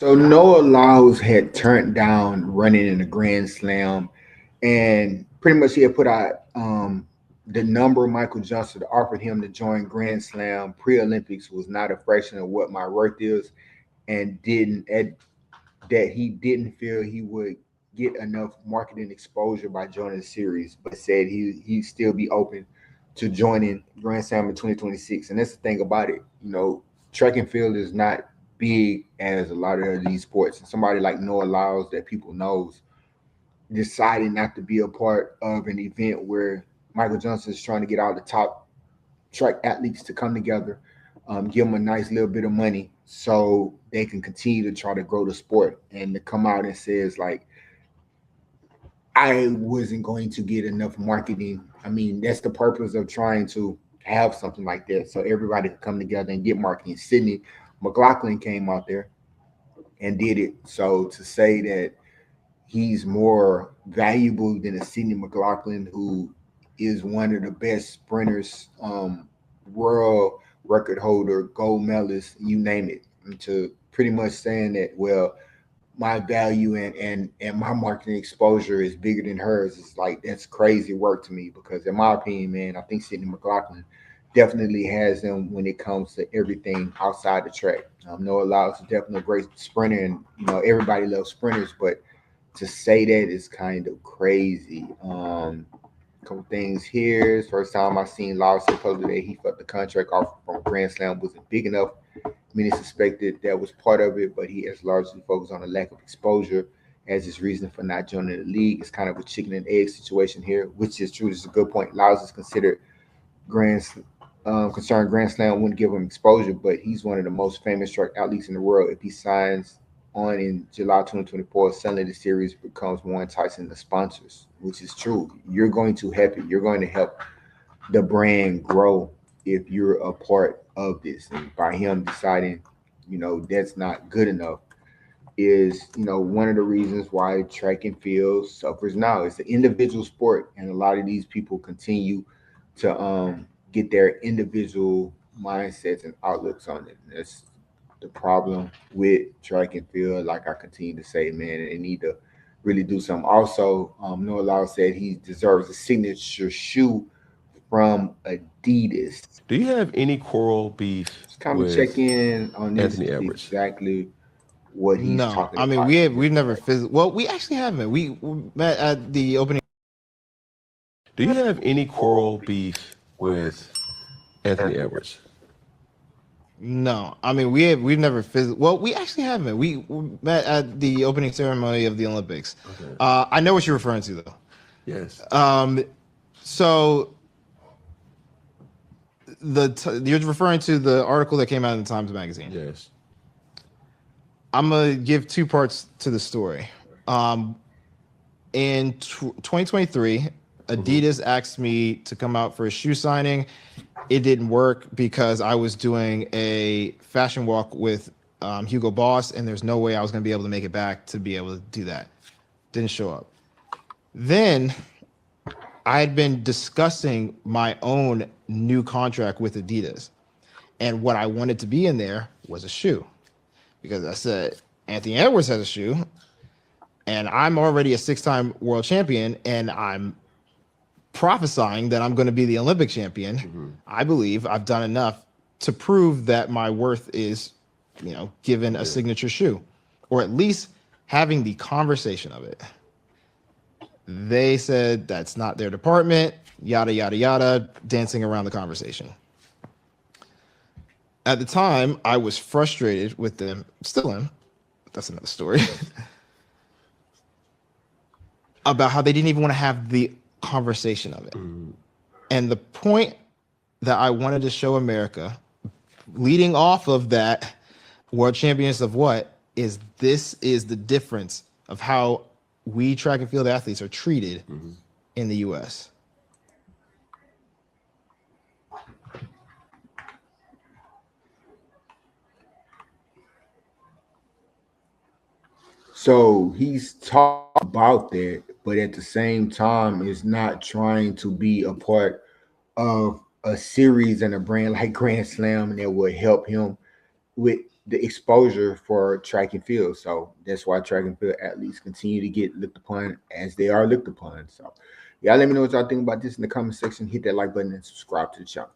So Noah Lyles had turned down running in the Grand Slam, and pretty much he had put out the number Michael Johnson offered him to join Grand Slam pre-Olympics was not a fraction of what my worth is, and that he didn't feel he would get enough marketing exposure by joining the series, but said he'd still be open to joining Grand Slam in 2026. And that's the thing about it, track and field is not big as a lot of these sports. And somebody like Noah Lyles that people knows deciding not to be a part of an event where Michael Johnson is trying to get all the top track athletes to come together, give them a nice little bit of money so they can continue to try to grow the sport, and to come out and says like, I wasn't going to get enough marketing. I mean, that's the purpose of trying to have something like that, so everybody could come together and get marketing. Sydney McLaughlin came out there and did it. So to say that he's more valuable than a Sydney McLaughlin, who is one of the best sprinters, world record holder, gold medalist, you name it, and to pretty much saying that, well, my value and my marketing exposure is bigger than hers. It's like that's crazy work to me because, in my opinion, man, I think Sydney McLaughlin definitely has them when it comes to everything outside the track. Noah Lyles is definitely a great sprinter, and everybody loves sprinters, but to say that is kind of crazy. Couple things here. First time I seen Lyles say publicly that he felt the contract offer from Grand Slam wasn't big enough. Many suspected that was part of it, but he has largely focused on the lack of exposure as his reason for not joining the league. It's kind of a chicken and egg situation here, which is true. This is a good point. Lyles is considered Grand concerned Grand Slam wouldn't give him exposure, but he's one of the most famous track athletes in the world. If he signs on in July 2024, suddenly the series becomes more enticing to sponsors, which is true. You're going to help it. You're going to help the brand grow if you're a part of this. And by him deciding, that's not good enough is, one of the reasons why track and field suffers now. It's an individual sport, and a lot of these people continue to get their individual mindsets and outlooks on it. And that's the problem with track and field. Like I continue to say, man, they need to really do something. Also, Noah Lyles said he deserves a signature shoe from Adidas. Do you have any quarrel beef Just kind of check with in on this Anthony to see Edwards? exactly what he's No, talking I mean about in we've this never regard. well, we actually haven't. We met at the opening. Do you have any quarrel beef with Anthony Edwards? No, I mean we've never well, we actually haven't. We met at the opening ceremony of the Olympics. Okay. I know what you're referring to though. Yes. So you're referring to the article that came out in the Times Magazine. Yes. I'm gonna give two parts to the story. In 2023, Adidas asked me to come out for a shoe signing. It didn't work because I was doing a fashion walk with Hugo Boss, and there's no way I was gonna be able to make it back to be able to do that. Didn't show up. Then I had been discussing my own new contract with Adidas, and what I wanted to be in there was a shoe. Because I said, Anthony Edwards has a shoe, and I'm already a 6-time world champion, and I'm prophesying that I'm going to be the Olympic champion. Mm-hmm. I believe I've done enough to prove that my worth is, given a signature shoe, or at least having the conversation of it. They said that's not their department, yada, yada, yada, dancing around the conversation. At the time, I was frustrated with them, still am, but that's another story, about how they didn't even want to have the conversation of it. Mm. And the point that I wanted to show America, leading off of that world champions of what, is this is the difference of how we track and field athletes are treated in the U.S. So he's talking about that, but at the same time, is not trying to be a part of a series and a brand like Grand Slam that would help him with the exposure for track and field. So that's why track and field athletes continue to get looked upon as they are looked upon. So y'all let me know what y'all think about this in the comment section. Hit that like button and subscribe to the channel.